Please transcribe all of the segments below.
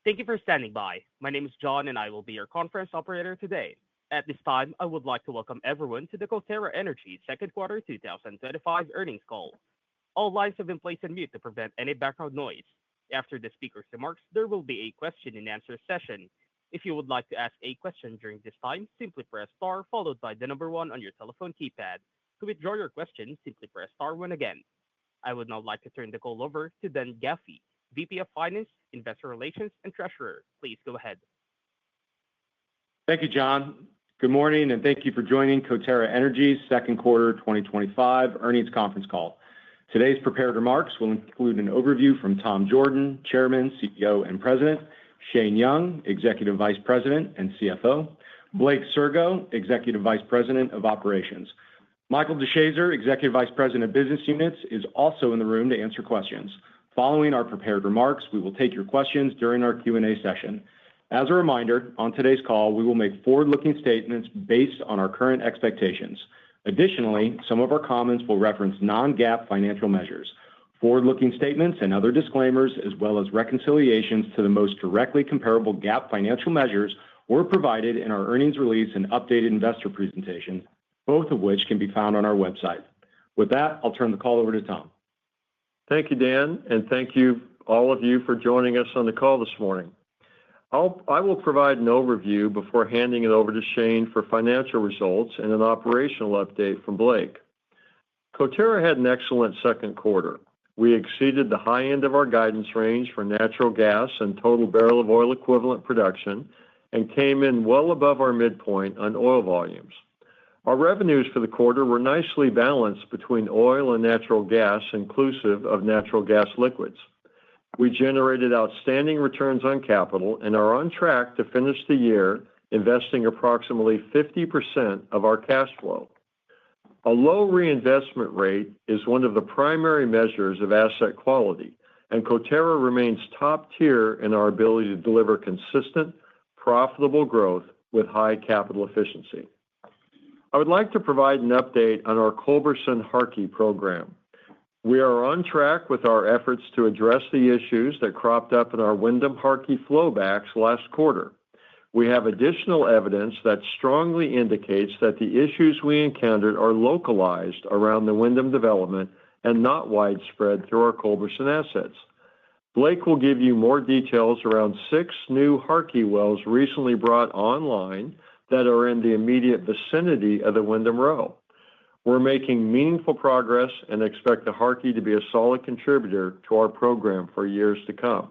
Thank you for standing by. My name is John, and I will be your conference operator today. At this time, I would like to welcome everyone to the Coterra Energy Second Quarter 2025 Earnings Call. All lines have been placed on mute to prevent any background noise. After the speaker's remarks, there will be a question-and-answer session. If you would like to ask a question during this time, simply press star followed by the number one on your telephone keypad. To withdraw your question, simply press star one again. I would now like to turn the call over to Dan Gaffey, VP of Finance, Investor Relations, and Treasurer. Please go ahead. Thank you, John. Good morning, and thank you for joining Coterra Energy's Second Quarter 2025 Earnings Conference Call. Today's prepared remarks will include an overview from Tom Jorden, Chairman, CEO, and President, Shane Young, Executive Vice President and CFO, Blake Sirgo, Executive Vice President of Operations. Michael DeShazer, Executive Vice President of Business Units, is also in the room to answer questions. Following our prepared remarks, we will take your questions during our Q&A session. As a reminder, on today's call, we will make forward-looking statements based on our current expectations. Additionally, some of our comments will reference non-GAAP financial measures. Forward-looking statements and other disclaimers, as well as reconciliations to the most directly comparable GAAP financial measures, were provided in our earnings release and updated investor presentation, both of which can be found on our website. With that, I'll turn the call over to Tom. Thank you, Dan, and thank you, all of you, for joining us on the call this morning. I will provide an overview before handing it over to Shane for financial results and an operational update from Blake. Coterra had an excellent second quarter. We exceeded the high end of our guidance range for natural gas and total barrel of oil equivalent production and came in well above our midpoint on oil volumes. Our revenues for the quarter were nicely balanced between oil and natural gas, inclusive of natural gas liquids. We generated outstanding returns on capital and are on track to finish the year investing approximately 50% of our cash flow. A low reinvestment rate is one of the primary measures of asset quality, and Coterra remains top tier in our ability to deliver consistent, profitable growth with high capital efficiency. I would like to provide an update on our Culberson Harkey program. We are on track with our efforts to address the issues that cropped up in our Wyndham Harkey flowbacks last quarter. We have additional evidence that strongly indicates that the issues we encountered are localized around the Wyndham development and not widespread through our Culberson assets. Blake will give you more details around 6 new Harkey wells recently brought online that are in the immediate vicinity of the Wyndham Row. We're making meaningful progress and expect the Harkey to be a solid contributor to our program for years to come.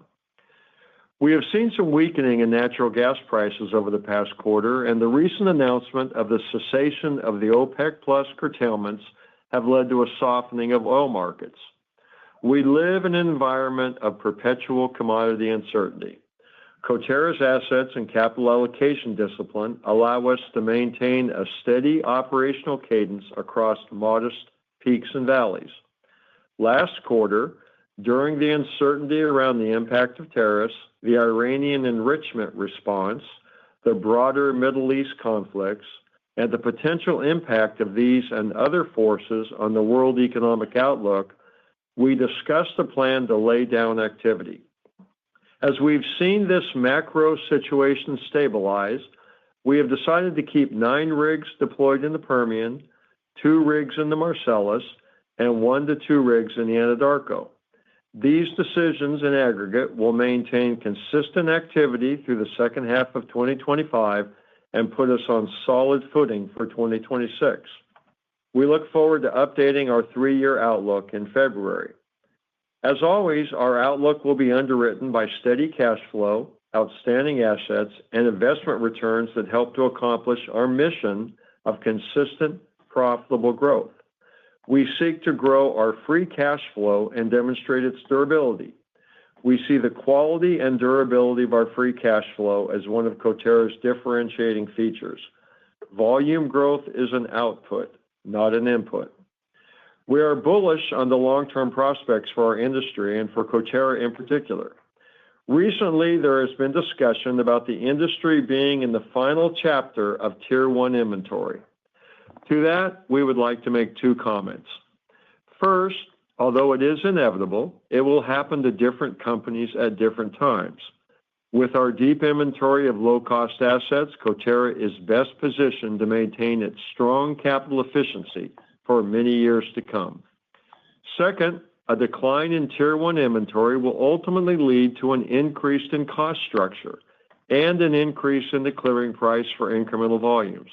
We have seen some weakening in natural gas prices over the past quarter, and the recent announcement of the cessation of the OPEC Plus curtailments have led to a softening of oil markets. We live in an environment of perpetual commodity uncertainty. Coterra's assets and capital allocation discipline allow us to maintain a steady operational cadence across modest peaks and valleys. Last quarter, during the uncertainty around the impact of tariffs, the Iranian enrichment response, the broader Middle East conflicts, and the potential impact of these and other forces on the world economic outlook, we discussed a plan to lay down activity. As we've seen this macro situation stabilize, we have decided to keep 9 rigs deployed in the Permian, 2 rigs in the Marcellus, and 1 to 2 rigs in the Anadarko. These decisions in aggregate will maintain consistent activity through the second half of 2025 and put us on solid footing for 2026. We look forward to updating our 3-year outlook in February. As always, our outlook will be underwritten by steady cash flow, outstanding assets, and investment returns that help to accomplish our mission of consistent, profitable growth. We seek to grow our free cash flow and demonstrate its durability. We see the quality and durability of our free cash flow as one of Coterra's differentiating features. Volume growth is an output, not an input. We are bullish on the long-term prospects for our industry and for Coterra in particular. Recently, there has been discussion about the industry being in the final chapter of Tier 1 inventory. To that, we would like to make 2 comments. First, although it is inevitable, it will happen to different companies at different times. With our deep inventory of low-cost assets, Coterra is best positioned to maintain its strong capital efficiency for many years to come. Second, a decline in Tier 1 inventory will ultimately lead to an increase in cost structure and an increase in the clearing price for incremental volumes.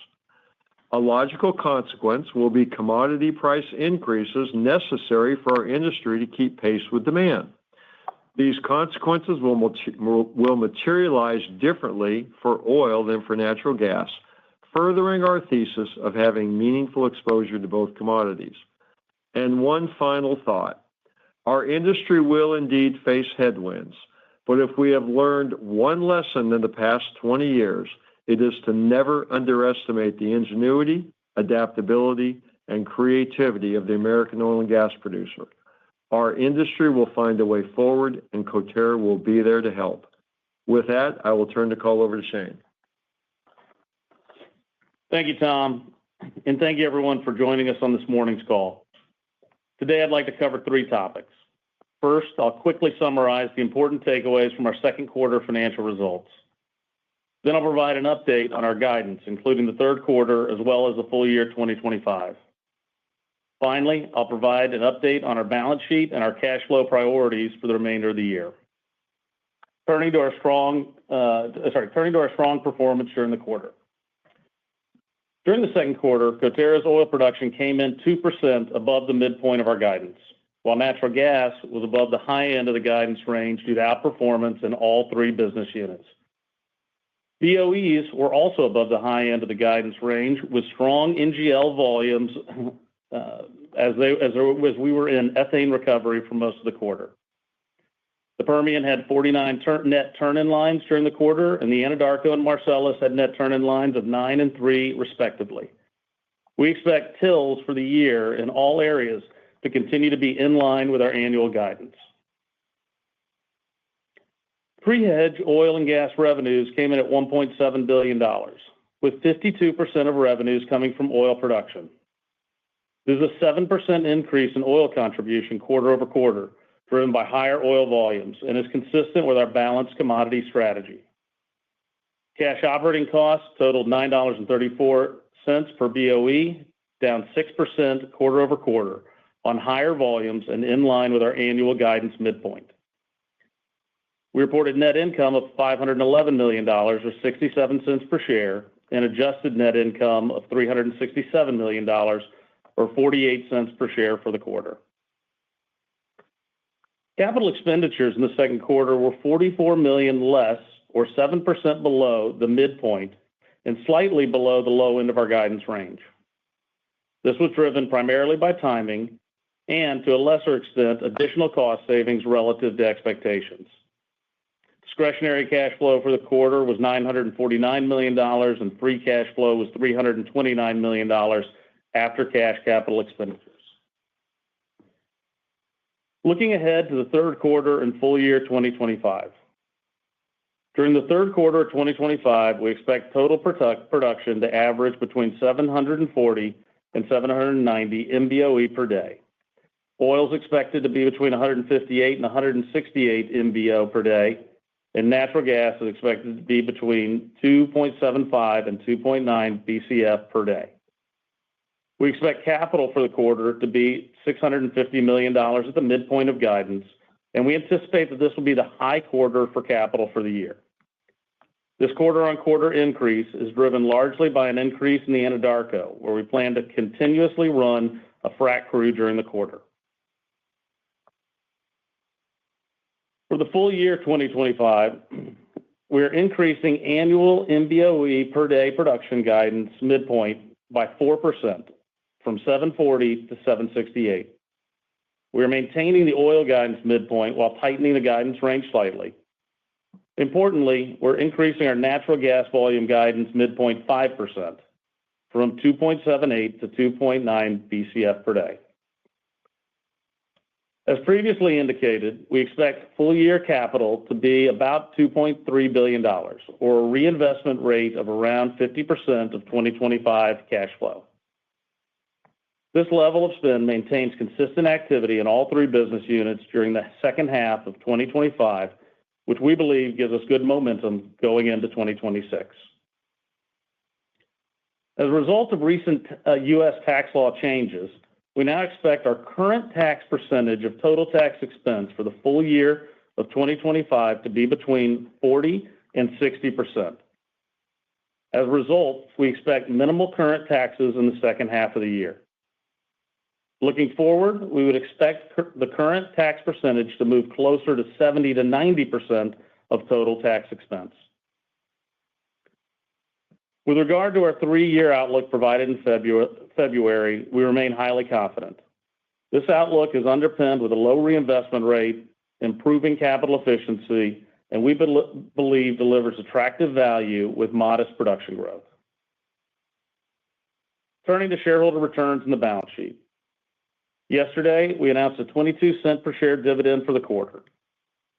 A logical consequence will be commodity price increases necessary for our industry to keep pace with demand. These consequences will materialize differently for oil than for natural gas, furthering our thesis of having meaningful exposure to both commodities. And one final thought. Our industry will indeed face headwinds, but if we have learned one lesson in the past 20 years, it is to never underestimate the ingenuity, adaptability, and creativity of the American oil and gas producer. Our industry will find a way forward, and Coterra will be there to help. With that, I will turn the call over to Shane. Thank you, Tom, and thank you, everyone, for joining us on this morning's call. Today, I'd like to cover three topics. First, I'll quickly summarize the important takeaways from our second quarter financial results. Then I'll provide an update on our guidance, including the third quarter as well as the full year 2025. Finally, I'll provide an update on our balance sheet and our cash flow priorities for the remainder of the year. Turning to our strong performance during the quarter. During the second quarter, Coterra's oil production came in 2% above the midpoint of our guidance, while natural gas was above the high end of the guidance range due to outperformance in all three business units. BOEs were also above the high end of the guidance range, with strong NGL volumes as we were in ethane recovery for most of the quarter. The Permian had 49 net turn-in lines during the quarter, and the Anadarko and Marcellus had net turn-in lines of 9 and 3, respectively. We expect TILs for the year in all areas to continue to be in line with our annual guidance. Pre-hedge oil and gas revenues came in at $1.7 billion, with 52% of revenues coming from oil production. There's a 7% increase in oil contribution quarter over quarter, driven by higher oil volumes, and is consistent with our balanced commodity strategy. Cash operating costs totaled $9.34 per BOE, down 6% quarter over quarter on higher volumes and in line with our annual guidance midpoint. We reported net income of $511 million, or 67 cents per share, and adjusted net income of $367 million, or 48 cents per share for the quarter. Capital expenditures in the second quarter were $44 million less, or 7% below the midpoint, and slightly below the low end of our guidance range. This was driven primarily by timing and, to a lesser extent, additional cost savings relative to expectations. Discretionary cash flow for the quarter was $949 million, and free cash flow was $329 million after cash capital expenditures. Looking ahead to the third quarter and full year 2025. During the third quarter of 2025, we expect total production to average between 740 and 790 MBOE per day. Oil is expected to be between 158 and 168 MBO per day, and natural gas is expected to be between 2.75 and 2.9 BCF per day. We expect capital for the quarter to be $650 million at the midpoint of guidance, and we anticipate that this will be the high quarter for capital for the year. This quarter-on-quarter increase is driven largely by an increase in the Anadarko, where we plan to continuously run a frac crew during the quarter. For the full year 2025, we're increasing annual MBOE per day production guidance midpoint by 4%, from 740 to 768. We're maintaining the oil guidance midpoint while tightening the guidance range slightly. Importantly, we're increasing our natural gas volume guidance midpoint 5%, from 2.78 to 2.9 BCF per day. As previously indicated, we expect full year capital to be about $2.3 billion, or a reinvestment rate of around 50% of 2025 cash flow. This level of spend maintains consistent activity in all three business units during the second half of 2025 which we believe gives us good momentum going into 2026. As a result of recent U.S. tax law changes, we now expect our current tax percentage of total tax expense for the full year of 2025 to be between 40% and 60%. As a result, we expect minimal current taxes in the second half of the year. Looking forward, we would expect the current tax percentage to move closer to 70% to 90% of total tax expense. With regard to our three-year outlook provided in February, we remain highly confident. This outlook is underpinned with a low reinvestment rate, improving capital efficiency, and we believe delivers attractive value with modest production growth. Turning to shareholder returns in the balance sheet. Yesterday, we announced a 22-cent per share dividend for the quarter.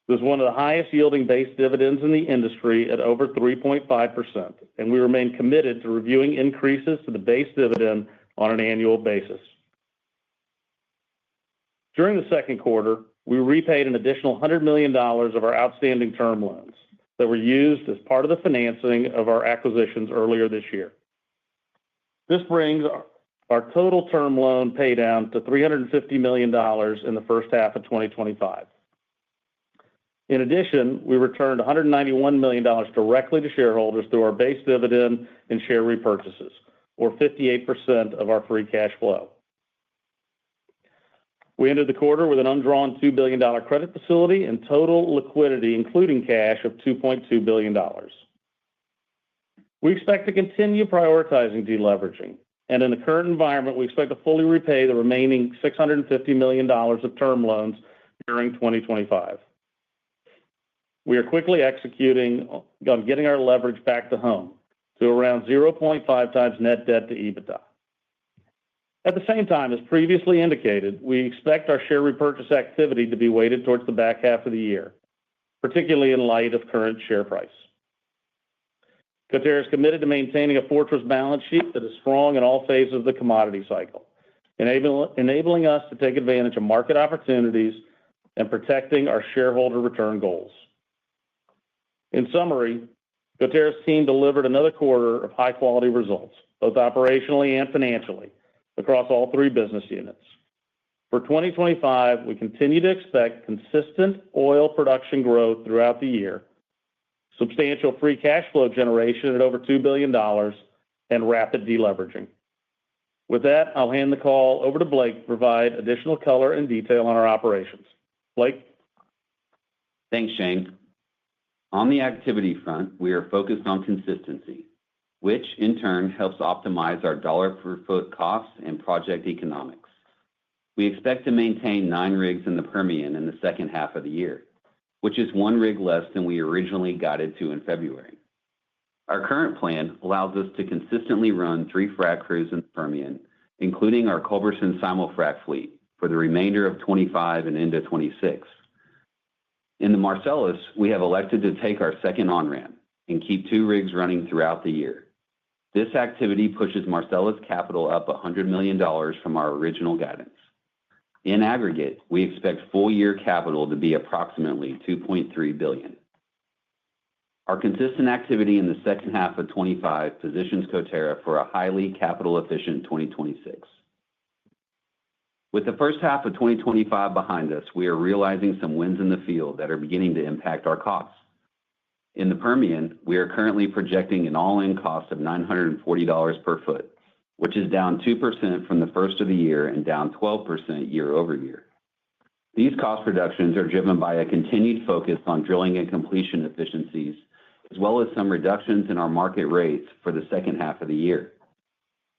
This is one of the highest yielding base dividends in the industry at over 3.5%, and we remain committed to reviewing increases to the base dividend on an annual basis. During the second quarter, we repaid an additional $100 million of our outstanding term loans that were used as part of the financing of our acquisitions earlier this year. This brings our total term loan paydown to $350 million in the first half of 2025. In addition, we returned $191 million directly to shareholders through our base dividend and share repurchases, or 58% of our free cash flow. We ended the quarter with an undrawn $2 billion credit facility and total liquidity, including cash, of $2.2 billion. We expect to continue prioritizing deleveraging, and in the current environment, we expect to fully repay the remaining $650 million of term loans during 2025. We are quickly executing on getting our leverage back to home to around 0.5 times net debt to EBITDA. At the same time, as previously indicated, we expect our share repurchase activity to be weighted towards the back half of the year, particularly in light of current share price. Coterra is committed to maintaining a fortress balance sheet that is strong in all phases of the commodity cycle, enabling us to take advantage of market opportunities and protecting our shareholder return goals. In summary, Coterra's team delivered another quarter of high-quality results, both operationally and financially, across all three business units. For 2025, we continue to expect consistent oil production growth throughout the year, substantial free cash flow generation at over $2 billion, and rapid deleveraging. With that, I'll hand the call over to Blake to provide additional color and detail on our operations. Blake? Thanks, Shane. On the activity front, we are focused on consistency, which in turn helps optimize our dollar per foot costs and project economics. We expect to maintain 9 rigs in the Permian in the second half of the year, which is 1 rig less than we originally guided to in February. Our current plan allows us to consistently run 3 frac crews in the Permian, including our Culberson simul-frac fleet, for the remainder of 2025 and into 2026. In the Marcellus, we have elected to take our second on-ramp and keep 2 rigs running throughout the year. This activity pushes Marcellus capital up $100 million from our original guidance. In aggregate, we expect full-year capital to be approximately $2.3 billion. Our consistent activity in the second half of 2025 positions Coterra for a highly capital-efficient 2026. With the first half of 2025 behind us, we are realizing some wins in the field that are beginning to impact our costs. In the Permian, we are currently projecting an all-in cost of $940 per foot, which is down 2% from the first of the year and down 12% year over year. These cost reductions are driven by a continued focus on drilling and completion efficiencies, as well as some reductions in our market rates for the second half of the year.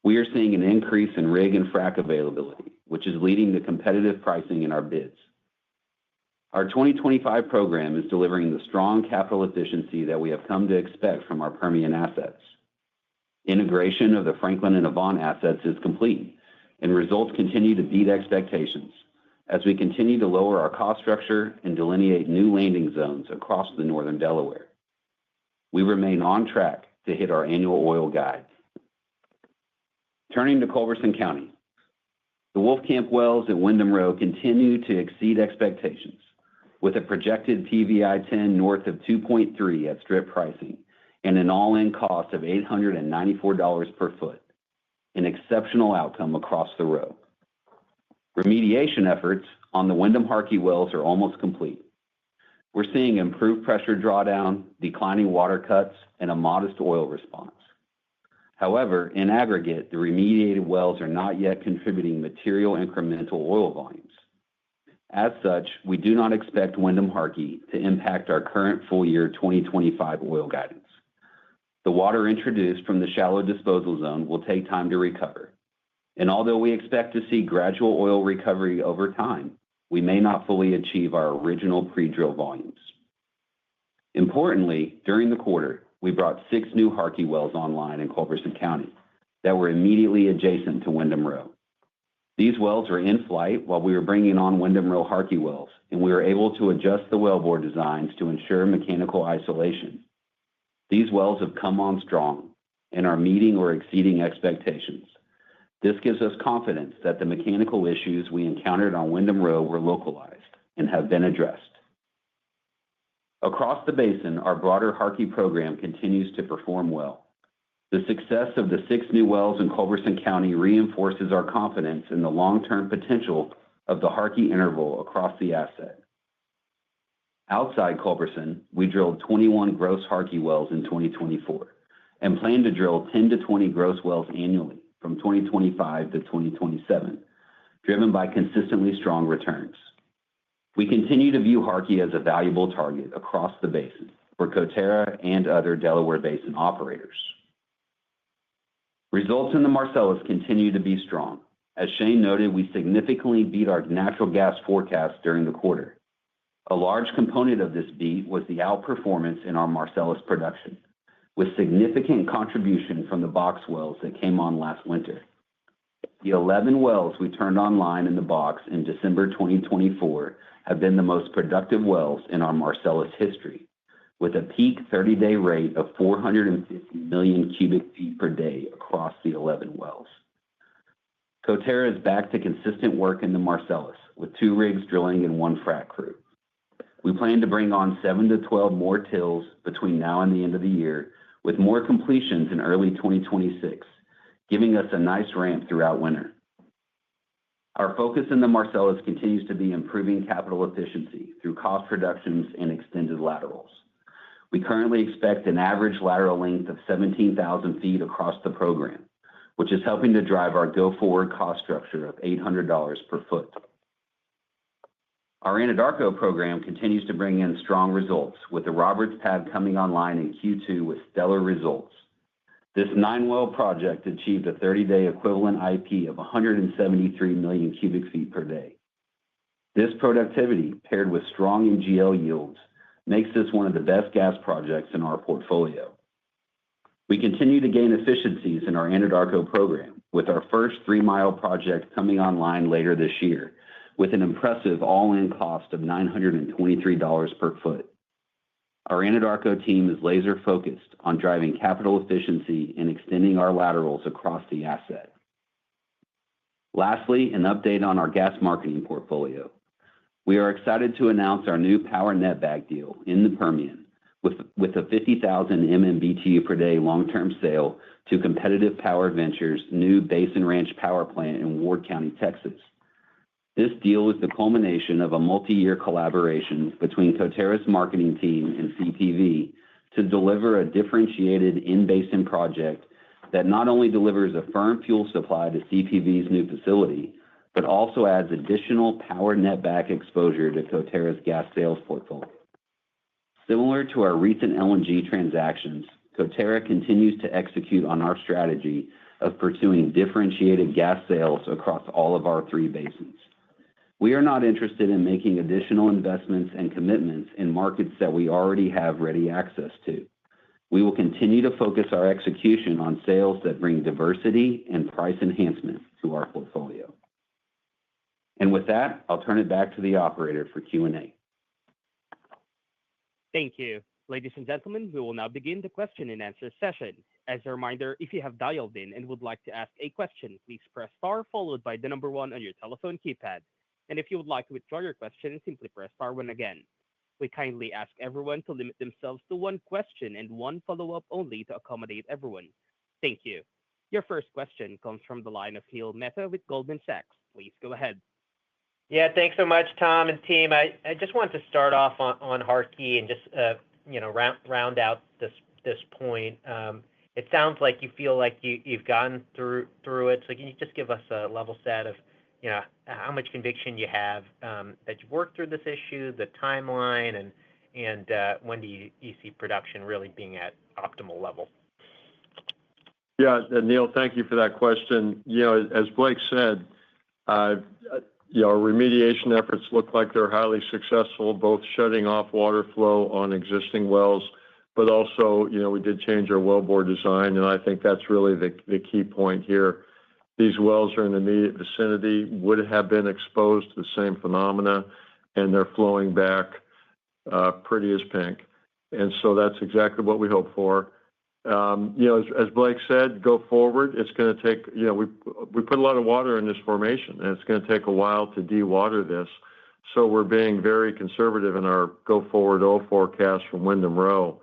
We are seeing an increase in rig and frac availability, which is leading to competitive pricing in our bids. Our 2025 program is delivering the strong capital efficiency that we have come to expect from our Permian assets. Integration of the Franklin and Avant assets is complete, and results continue to beat expectations as we continue to lower our cost structure and delineate new landing zones across the northern Delaware. We remain on track to hit our annual oil guide. Turning to Culberson County, the Wolfcamp wells at Windham Row continue to exceed expectations, with a projected PVI-10 north of 2.3 at strip pricing and an all-in cost of $894 per foot, an exceptional outcome across the row. Remediation efforts on the Wyndham Harkey wells are almost complete. We're seeing improved pressure drawdown, declining water cuts, and a modest oil response. However, in aggregate, the remediated wells are not yet contributing material incremental oil volumes. As such, we do not expect Wyndham Harkey to impact our current full-year 2025 oil guidance. The water introduced from the shallow disposal zone will take time to recover, and although we expect to see gradual oil recovery over time, we may not fully achieve our original pre-drill volumes. Importantly, during the quarter, we brought 6 new Harkey wells online in Culberson County that were immediately adjacent to Wyndham Row. These wells were in flight while we were bringing on Wyndham Row Harkey wells, and we were able to adjust the wellbore designs to ensure mechanical isolation. These wells have come on strong and are meeting or exceeding expectations. This gives us confidence that the mechanical issues we encountered on Wyndham Row were localized and have been addressed. Across the basin, our broader Harkey program continues to perform well. The success of the 6 new wells in Culberson County reinforces our confidence in the long-term potential of the Harkey interval across the asset. Outside Culberson, we drilled 21 gross Harkey wells in 2024 and plan to drill 10 to 20 gross wells annually from 2025 to 2027, driven by consistently strong returns. We continue to view Harkey as a valuable target across the basin for Coterra and other Delaware Basin operators. Results in the Marcellus continue to be strong. As Shane noted, we significantly beat our natural gas forecast during the quarter. A large component of this beat was the outperformance in our Marcellus production, with significant contribution from the box wells that came on last winter. The 11 wells we turned online in the box in December 2024 have been the most productive wells in our Marcellus history, with a peak 30-day rate of 450 million cubic feet per day across the 11 wells. Coterra is back to consistent work in the Marcellus, with 2 rigs drilling and 1 frac crew. We plan to bring on 7 to 12 more tills between now and the end of the year, with more completions in early 2026, giving us a nice ramp throughout winter. Our focus in the Marcellus continues to be improving capital efficiency through cost reductions and extended laterals. We currently expect an average lateral length of 17,000 feet across the program, which is helping to drive our go-forward cost structure of $800 per foot. Our Anadarko program continues to bring in strong results, with the Roberts pad coming online in Q2 with stellar results. This 9-well project achieved a 30-day equivalent IP of 173 million cubic feet per day. This productivity, paired with strong NGL yields, makes this one of the best gas projects in our portfolio. We continue to gain efficiencies in our Anadarko program, with our first 3-mile project coming online later this year, with an impressive all-in cost of $923 per foot. Our Anadarko team is laser-focused on driving capital efficiency and extending our laterals across the asset. Lastly, an update on our gas marketing portfolio. We are excited to announce our new power netback deal in the Permian, with a 50,000 MMBtu per day long-term sale to Competitive Power Ventures' new Basin Ranch power plant in Ward County, Texas. This deal is the culmination of a multi-year collaboration between Coterra's marketing team and CPV to deliver a differentiated in-basin project that not only delivers a firm fuel supply to CPV's new facility, but also adds additional power netback exposure to Coterra's gas sales portfolio. Similar to our recent LNG transactions, Coterra continues to execute on our strategy of pursuing differentiated gas sales across all of our 3 basins. We are not interested in making additional investments and commitments in markets that we already have ready access to. We will continue to focus our execution on sales that bring diversity and price enhancement to our portfolio. And with that, I'll turn it back to the operator for Q&A. Thank you. Ladies and gentlemen, we will now begin the question and answer session. As a reminder, if you have dialed in and would like to ask a question, please press star followed by the number 1 on your telephone keypad. And if you would like to withdraw your question, simply press star one again. We kindly ask everyone to limit themselves to one question and one follow-up only to accommodate everyone. Thank you. Your first question comes from the line of Neil Mehta with Goldman Sachs. Please go ahead. Yeah, thanks so much, Tom and team. I just wanted to start off on Harkey and just round out this point. It sounds like you feel like you've gone through it. So can you just give us a level set of how much conviction you have that you've worked through this issue, the timeline, and when do you see production really being at optimal level? Yeah, Neil, thank you for that question. As Blake said, our remediation efforts look like they're highly successful, both shutting off water flow on existing wells, but also, we did change our wellbore design, and I think that's really the key point here. These wells are in the immediate vicinity, would have been exposed to the same phenomena, and they're flowing back pretty as pink. And so that's exactly what we hope for. As Blake said, go forward. It's going to take, we put a lot of water in this formation, and it's going to take a while to de-water this. So we're being very conservative in our go-forward oil forecast from Windham Row.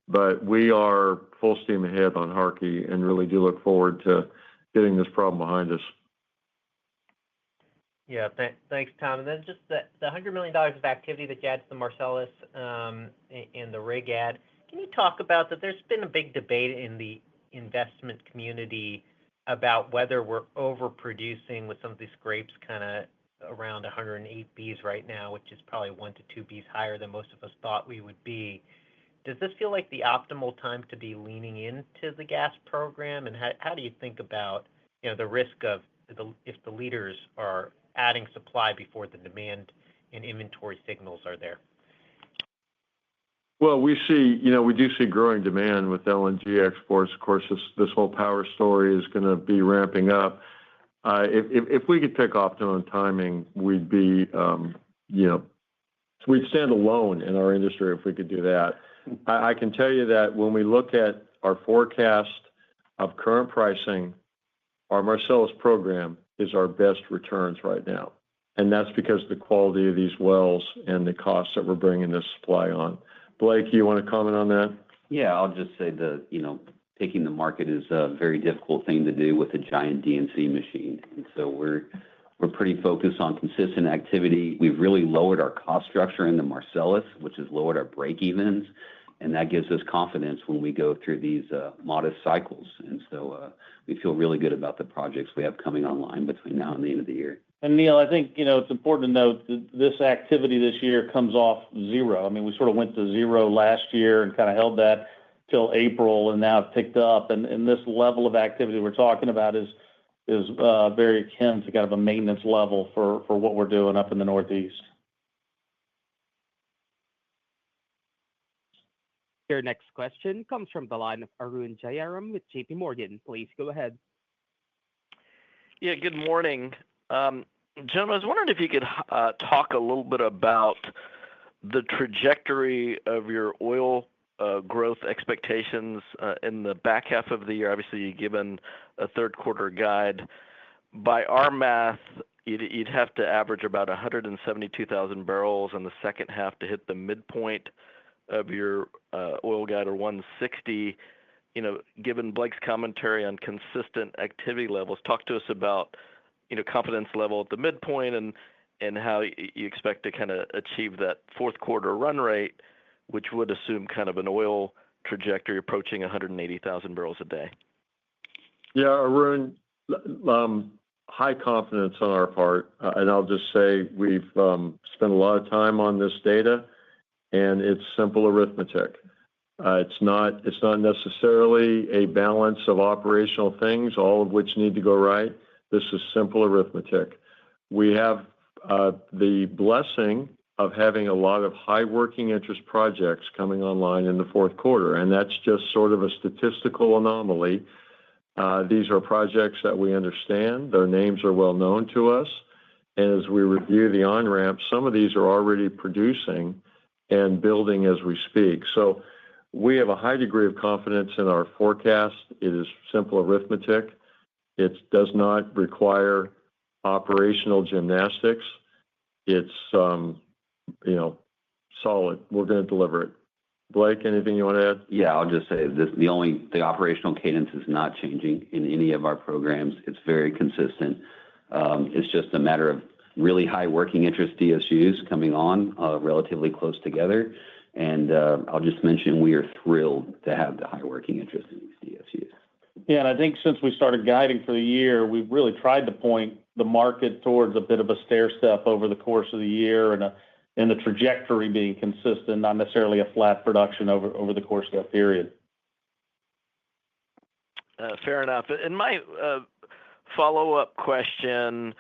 But we are full steam ahead on Harkey and really do look forward to getting this problem behind us. Yeah, thanks, Tom. And then just the $100 million of activity that you add to the Marcellus and the rig add. Can you talk about that? There's been a big debate in the investment community about whether we're overproducing with some of these scrapes kind of around 108 Bs right now, which is probably 1 to 2 Bs higher than most of us thought we would be. Does this feel like the optimal time to be leaning into the gas program? And how do you think about the risk of if the leaders are adding supply before the demand and inventory signals are there? Well, we do see growing demand with LNG exports. Of course, this whole power story is going to be ramping up. If we could pick optimum timing, we'd stand alone in our industry if we could do that. I can tell you that when we look at our forecast of current pricing, our Marcellus program is our best returns right now. And that's because of the quality of these wells and the costs that we're bringing this supply on. Blake, you want to comment on that? Yeah, I'll just say picking the market is a very difficult thing to do with a giant DNC machine. And so we're pretty focused on consistent activity. We've really lowered our cost structure in the Marcellus, which has lowered our break-evens. And that gives us confidence when we go through these modest cycles. And so we feel really good about the projects we have coming online between now and the end of the year. And Neil, I think, it's important to note that this activity this year comes off zero. I mean, we sort of went to zero last year and kind of held that till April and now it picked up. And this level of activity we're talking about is very akin to kind of a maintenance level for what we're doing up in the Northeast. Your next question comes from the line of Arun Jayaram with JP Morgan. Please go ahead. Yeah, good morning. Gentlemen, I was wondering if you could talk a little bit about the trajectory of your oil growth expectations in the back half of the year. Obviously, you've given a third quarter guide. By our math, you'd have to average about 172,000 barrels in the second half to hit the midpoint of your oil guide, or 160. Given Blake's commentary on consistent activity levels, talk to us about confidence level at the midpoint and how you expect to kind of achieve that fourth quarter run rate, which would assume kind of an oil trajectory approaching 180,000 barrels a day. Yeah, Arun, high confidence on our part. And I'll just say we've spent a lot of time on this data, and it's simple arithmetic. It's not necessarily a balance of operational things, all of which need to go right. This is simple arithmetic. We have the blessing of having a lot of high working interest projects coming online in the fourth quarter, and that's just sort of a statistical anomaly. These are projects that we understand. Their names are well known to us. And as we review the on-ramp, some of these are already producing and building as we speak. So we have a high degree of confidence in our forecast. It is simple arithmetic. It does not require operational gymnastics. it's solid. We're going to deliver it. Blake, anything you want to add? Yeah, I'll just say this: the operational cadence is not changing in any of our programs. It's very consistent. It's just a matter of really high working interest DSUs coming on relatively close together. And I'll just mention we are thrilled to have the high working interest in these DSUs. Yeah, and I think since we started guiding for the year, we've really tried to point the market towards a bit of a stair step over the course of the year and the trajectory being consistent, not necessarily a flat production over the course of that period. Fair enough. And my follow-up question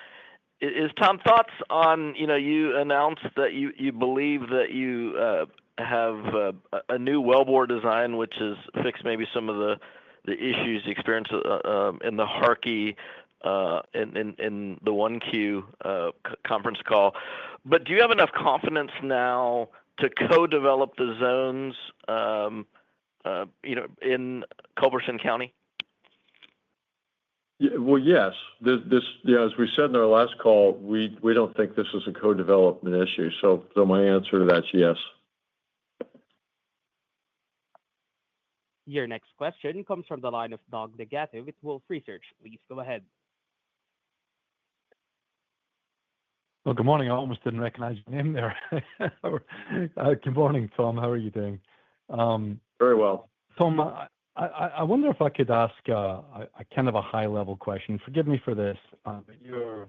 is, Tom, thoughts on, you announced that you believe that you have a new wellbore design, which has fixed maybe some of the issues experienced in the Harkey in the 1Q conference call. But do you have enough confidence now to co-develop the zones, in Culberson County? Yeah, well, yes. As we said in our last call, we don't think this is a co-development issue. So my answer to that's yes. Your next question comes from the line of Doug Legato with Wolfe Research. Please go ahead. Well, good morning. I almost didn't recognize your name there. Good morning, Tom. How are you doing? Very well. Tom, I wonder if I could ask a kind of a high-level question. Forgive me for this, but you're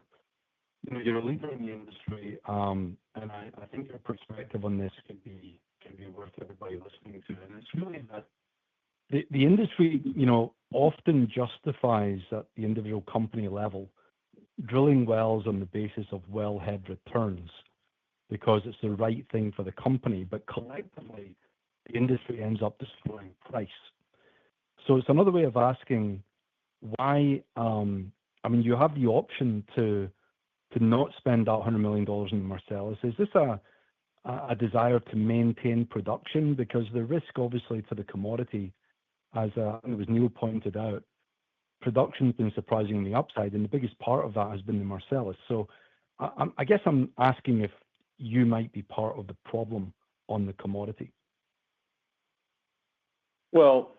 a leader in the industry, and I think your perspective on this can be worth everybody listening to. And it's really that the industry, often justifies at the individual company level drilling wells on the basis of wellhead returns because it's the right thing for the company, but collectively, the industry ends up destroying price. So it's another way of asking why. You have the option to not spend that $100 million in Marcellus. Is this a desire to maintain production? Because the risk, obviously, to the commodity, as it was Neil pointed out, production's been surprisingly upside, and the biggest part of that has been the Marcellus. So I guess I'm asking if you might be part of the problem on the commodity. Well,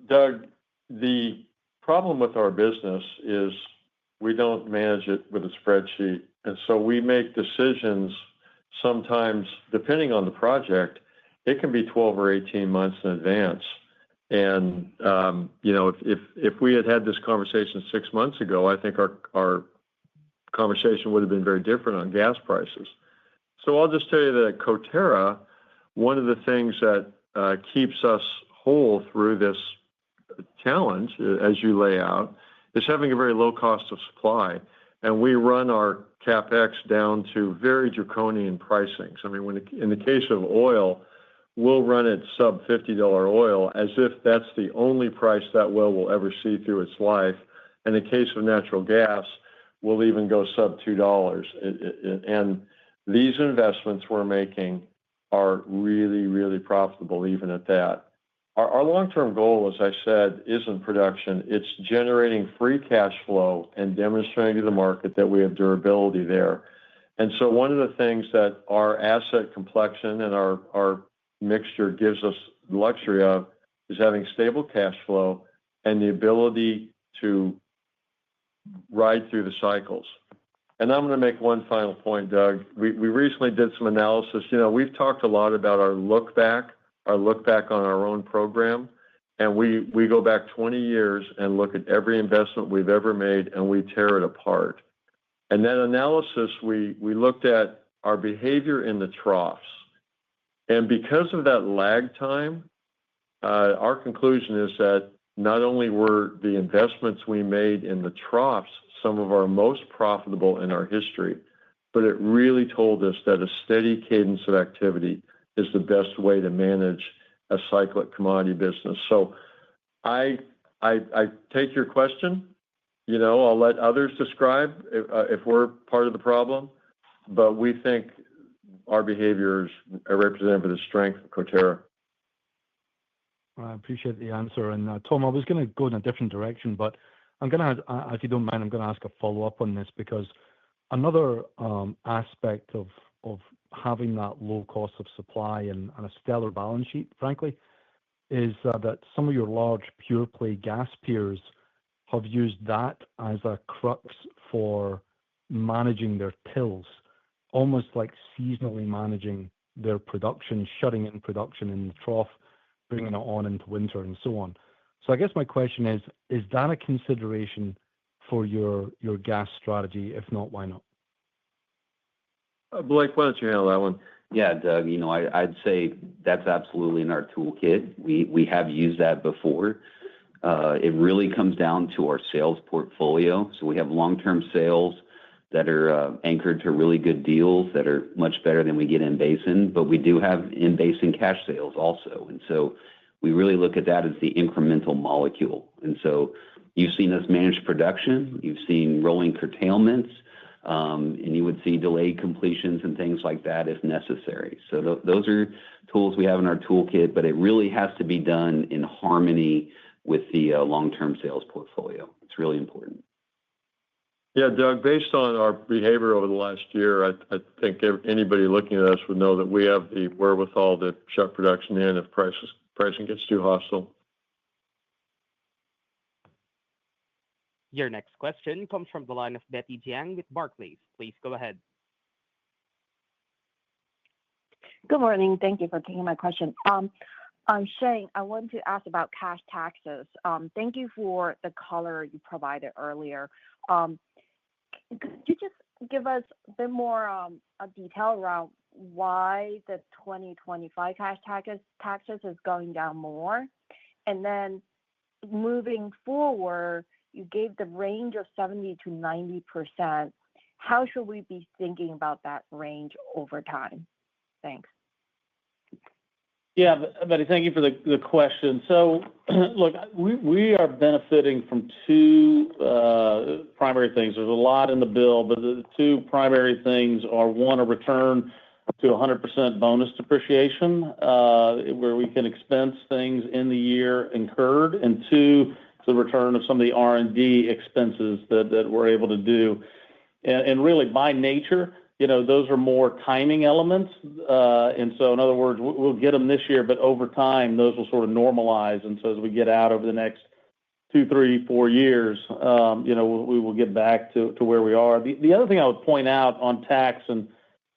Doug, the problem with our business is we don't manage it with a spreadsheet. And so we make decisions sometimes, depending on the project, it can be 12 or 18 months in advance. And, if we had this conversation 6 months ago, I think our conversation would have been very different on gas prices. So I'll just tell you that at Coterra, one of the things that keeps us whole through this challenge, as you lay out, is having a very low cost of supply. And we run our CapEx down to very draconian pricings. I mean, in the case of oil, we'll run it sub $50 oil as if that's the only price that well will ever see through its life. In the case of natural gas, we'll even go sub $2. And these investments we're making are really, really profitable even at that. Our long-term goal, as I said, isn't production. It's generating free cash flow and demonstrating to the market that we have durability there. And so one of the things that our asset complexion and our mixture gives us the luxury of is having stable cash flow and the ability to ride through the cycles. And I'm going to make one final point, Doug. We recently did some analysis. We've talked a lot about our look back on our own program. And we go back 20 years and look at every investment we've ever made, and we tear it apart. And that analysis, we looked at our behavior in the troughs. And because of that lag time, our conclusion is that not only were the investments we made in the troughs some of our most profitable in our history, but it really told us that a steady cadence of activity is the best way to manage a cyclic commodity business. So I take your question. I'll let others describe if we're part of the problem, but we think our behavior is a representative of the strength of Coterra. I appreciate the answer. And Tom, I was going to go in a different direction, but I'm going to, if you don't mind, I'm going to ask a follow-up on this because another aspect of having that low cost of supply and a stellar balance sheet, frankly, is that some of your large pure play gas peers have used that as a crux for managing their tills, almost like seasonally managing their production, shutting in production in the trough, bringing it on into winter and so on. So I guess my question is that a consideration for your gas strategy? If not, why not? Blake, why don't you handle that one? Yeah, Doug, I'd say that's absolutely in our toolkit. We have used that before. It really comes down to our sales portfolio. So we have long-term sales that are anchored to really good deals that are much better than we get in basin, but we do have in basin cash sales also. And so we really look at that as the incremental molecule. And so you've seen us manage production, you've seen rolling curtailments, and you would see delayed completions and things like that if necessary. So those are tools we have in our toolkit, but it really has to be done in harmony with the long-term sales portfolio. It's really important. Yeah, Doug, based on our behavior over the last year, I think anybody looking at us would know that we have the wherewithal to shut production in if pricing gets too hostile. Your next question comes from the line of Betty Jiang with Barclays. Please go ahead. Good morning. Thank you for taking my question. Shane, I want to ask about cash taxes. Thank you for the color you provided earlier. Could you just give us a bit more detail around why the 2025 cash taxes is going down more? And then moving forward, you gave the range of 70 to 90%. How should we be thinking about that range over time? Thanks. Yeah, Betty, thank you for the question. So, look, we are benefiting from two primary things. There's a lot in the bill, but the two primary things are, one, a return to 100% bonus depreciation, where we can expense things in the year incurred, and two, the return of some of the R&D expenses that we're able to do. And really, by nature, those are more timing elements. And so, in other words, we'll get them this year, but over time, those will sort of normalize. And so as we get out over the next 2, 3, 4 years, we will get back to where we are. The other thing I would point out on tax, and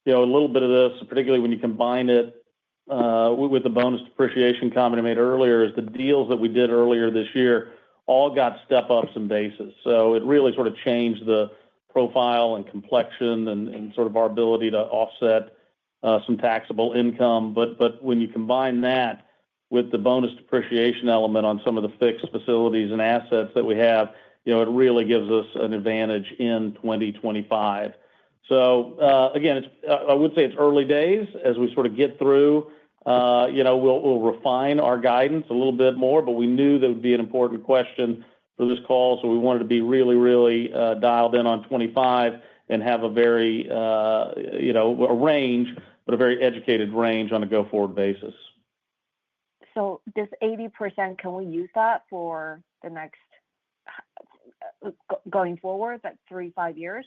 a little bit of this, particularly when you combine it with the bonus depreciation comment I made earlier, is the deals that we did earlier this year all got step-ups and bases. So it really sort of changed the profile and complexion and sort of our ability to offset some taxable income. But when you combine that with the bonus depreciation element on some of the fixed facilities and assets that we have, it really gives us an advantage in 2025. So again, I would say it's early days as we sort of get through. We'll refine our guidance a little bit more, but we knew that would be an important question for this call, so we wanted to be really, really dialed in on 25 and have a very, a range, but a very educated range on a go-forward basis. So this 80%, can we use that for the next, going forward, like 3-5 years?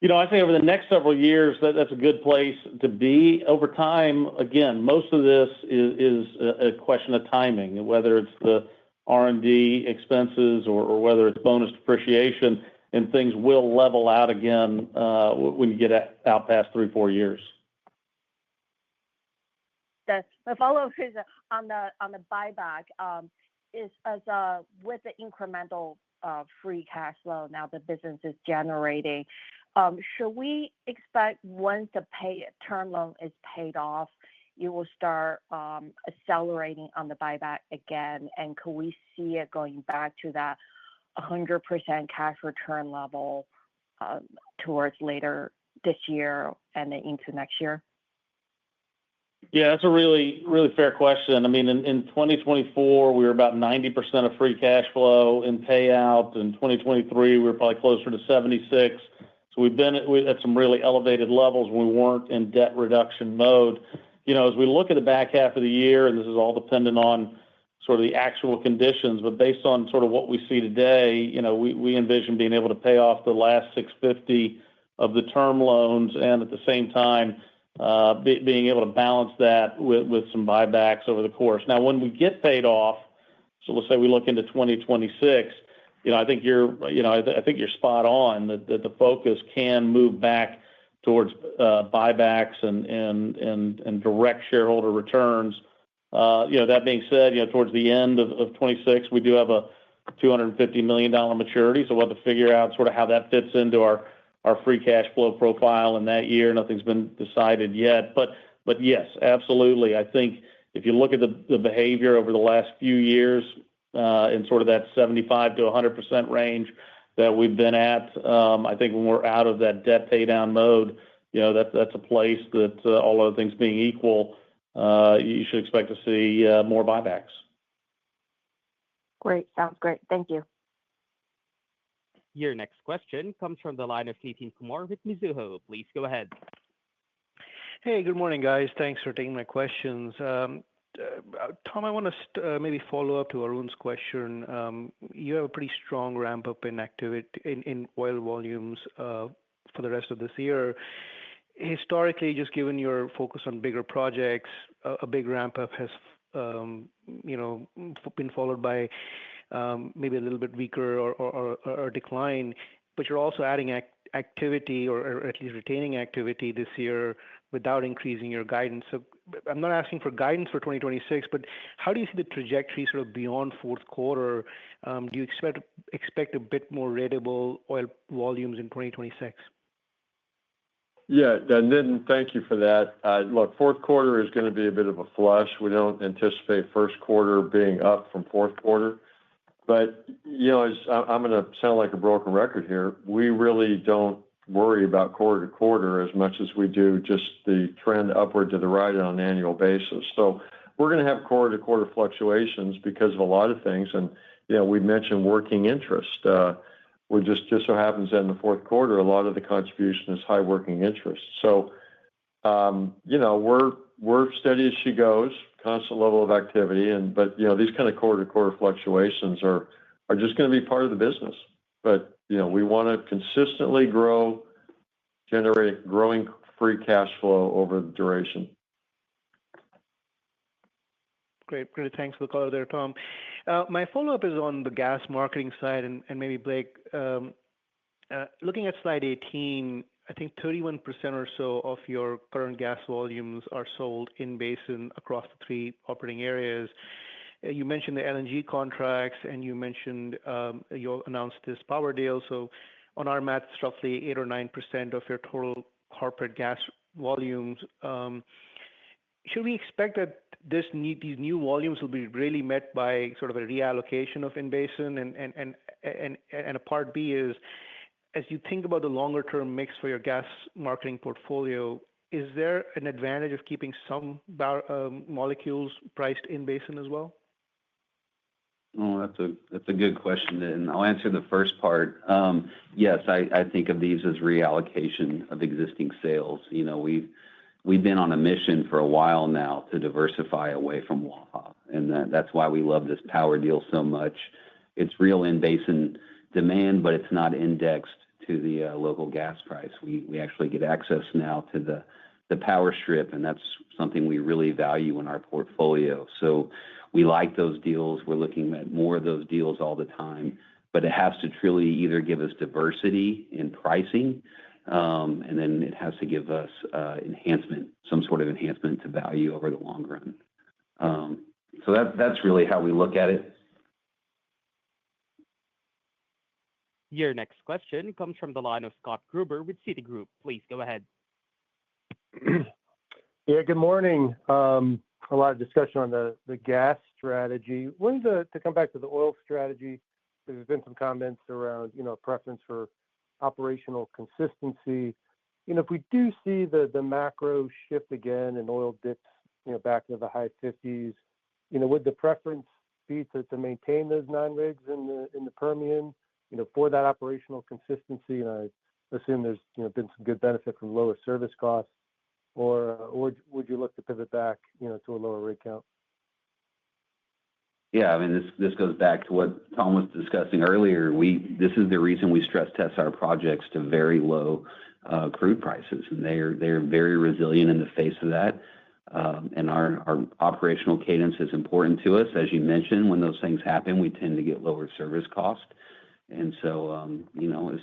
I think over the next several years, that's a good place to be. Over time, again, most of this is a question of timing, whether it's the R&D expenses or whether it's bonus depreciation, and things will level out again when you get out past 3-4 years. The follow-up is on the buyback. With the incremental free cash flow now the business is generating, should we expect once the term loan is paid off, you will start accelerating on the buyback again? And could we see it going back to that 100% cash return level towards later this year and then into next year? Yeah, that's a really, really fair question. I mean, in 2024, we were about 90% of free cash flow in payout. In 2023, we were probably closer to 76%. So we've been at some really elevated levels when we weren't in debt reduction mode. As we look at the back half of the year, and this is all dependent on sort of the actual conditions, but based on sort of what we see today, we envision being able to pay off the last 650 of the term loans and at the same time being able to balance that with some buybacks over the course. Now, when we get paid off, so let's say we look into 2026, I think you're spot on that the focus can move back towards buybacks and direct shareholder returns. That being said, towards the end of 26, we do have a $250 million maturity, so we'll have to figure out sort of how that fits into our free cash flow profile in that year. Nothing's been decided yet, but yes, absolutely. I think if you look at the behavior over the last few years in sort of that 75 to 100% range that we've been at, I think when we're out of that debt pay down mode, that's a place that all other things being equal, you should expect to see more buybacks. Great. Sounds great. Thank you. Your next question comes from the line of Nitin Kumar with Mizuho. Please go ahead. Hey, good morning, guys. Thanks for taking my questions. Tom, I want to maybe follow up to Arun's question. You have a pretty strong ramp up in activity in oil volumes for the rest of this year. Historically, just given your focus on bigger projects, a big ramp up has been followed by maybe a little bit weaker or decline, but you're also adding activity or at least retaining activity this year without increasing your guidance. So I'm not asking for guidance for 2026, but how do you see the trajectory sort of beyond fourth quarter? Do you expect a bit more ratable oil volumes in 2026? Yeah, and then thank you for that. Look, fourth quarter is going to be a bit of a flush. We don't anticipate first quarter being up from fourth quarter. But, I'm going to sound like a broken record here. We really don't worry about quarter to quarter as much as we do just the trend upward to the right on an annual basis. So we're going to have quarter to quarter fluctuations because of a lot of things. And, we mentioned working interest. We just so happens that in the fourth quarter, a lot of the contribution is high working interest. So, we're steady as she goes, constant level of activity. But these kind of quarter to quarter fluctuations are just going to be part of the business. But, we want to consistently generate growing free cash flow over the duration. Great. Thanks for the call there, Tom. My follow-up is on the gas marketing side, and maybe Blake, looking at slide 18, I think 31% or so of your current gas volumes are sold in basin across the three operating areas. You mentioned the LNG contracts, and you mentioned you announced this power deal. So on our math, it's roughly 8 or 9% of your total corporate gas volumes. Should we expect that these new volumes will be really met by sort of a reallocation of in-basin? And a part B is, as you think about the longer-term mix for your gas marketing portfolio, is there an advantage of keeping some molecules priced in-basin as well? Oh, that's a good question, and I'll answer the first part. Yes, I think of these as reallocation of existing sales. We've been on a mission for a while now to diversify away from Waha, and that's why we love this power deal so much. It's real in-basin demand, but it's not indexed to the local gas price. We actually get access now to the power strip, and that's something we really value in our portfolio. So we like those deals. We're looking at more of those deals all the time, but it has to truly either give us diversity in pricing, and then it has to give us some sort of enhancement to value over the long run. So that's really how we look at it. Your next question comes from the line of Scott Gruber with Citigroup. Please go ahead. Yeah, good morning. A lot of discussion on the gas strategy. Wanted to come back to the oil strategy. There's been some comments around, preference for operational consistency. If we do see the macro shift again and oil dips, back to the high 50s, would the preference be to maintain those 9 rigs in the Permian, for that operational consistency? And I assume there's, been some good benefit from lower service costs, or would you look to pivot back, to a lower rig count? Yeah, I mean, this goes back to what Tom was discussing earlier. This is the reason we stress test our projects to very low crude prices, and they're very resilient in the face of that. And our operational cadence is important to us. As you mentioned, when those things happen, we tend to get lower service cost. And so,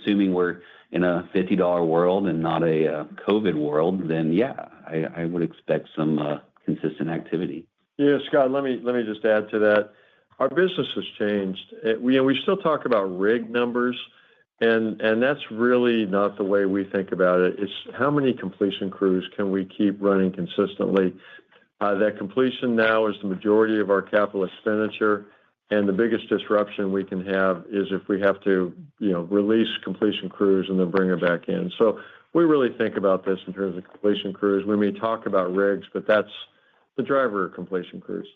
assuming we're in a $50 world and not a COVID world, then yeah, I would expect some consistent activity. Yeah, Scott, let me just add to that. Our business has changed. We still talk about rig numbers, and that's really not the way we think about it. It's how many completion crews can we keep running consistently. That completion now is the majority of our capital expenditure, and the biggest disruption we can have is if we have to, release completion crews and then bring them back in. So we really think about this in terms of completion crews. We may talk about rigs, but that's the driver of completion crews.